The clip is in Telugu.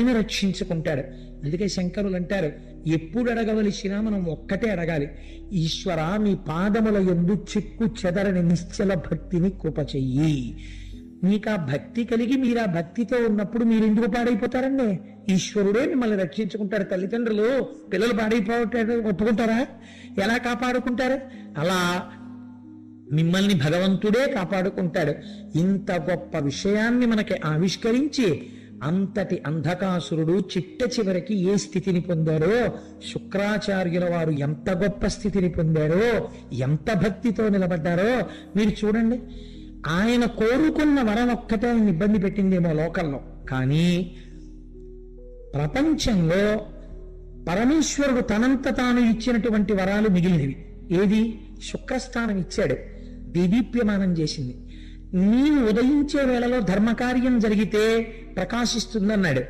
ఆయన రక్షించుకుంటాడు. అందుకే శంకరులు అంటారు, ఎప్పుడు అడగవలసినా మనం ఒక్కటే అడగాలి, ఈశ్వర మీ పాదముల యందు చిక్కు చెదరని నిశ్చల భక్తిని కృప చెయ్యి. మీకు ఆ భక్తి కలిగి మీరు ఆ భక్తితో ఉన్నప్పుడు మీరు ఎందుకు పాడైపోతారండి? ఈశ్వరుడే మిమ్మల్ని రక్షించుకుంటారు. తల్లిదండ్రులు పిల్లలు పాడైపోతారు ఒప్పుకుంటారా? ఎలా కాపాడుకుంటారు? అలా మిమ్మల్ని భగవంతుడే కాపాడుకుంటాడు. ఇంత గొప్ప విషయాన్ని మనకి ఆవిష్కరించి అంతటి అంధకాసురుడు చిట్ట చివరికి ఏ స్థితిని పొందారో, శుక్రాచార్యుల వారు ఎంత గొప్ప స్థితిని పొందారో, ఎంత భక్తితో నిలబడ్డారో మీరు చూడండి. ఆయన కోరుకున్న వరం ఒక్కటే ఆయన ఇబ్బంది పెట్టిందేమో లోకంలో, కానీ ప్రపంచంలో పరమేశ్వరుడు తనంత తాను ఇచ్చినటువంటి వరాలు మిగిలినవి. ఏది? శుక్రస్థానం ఇచ్చాడు, దీదీప్యమానం చేసింది. నీవు ఉదయించే వేళలో ధర్మకార్యం జరిగితే ప్రకాశిస్తుందన్నాడు.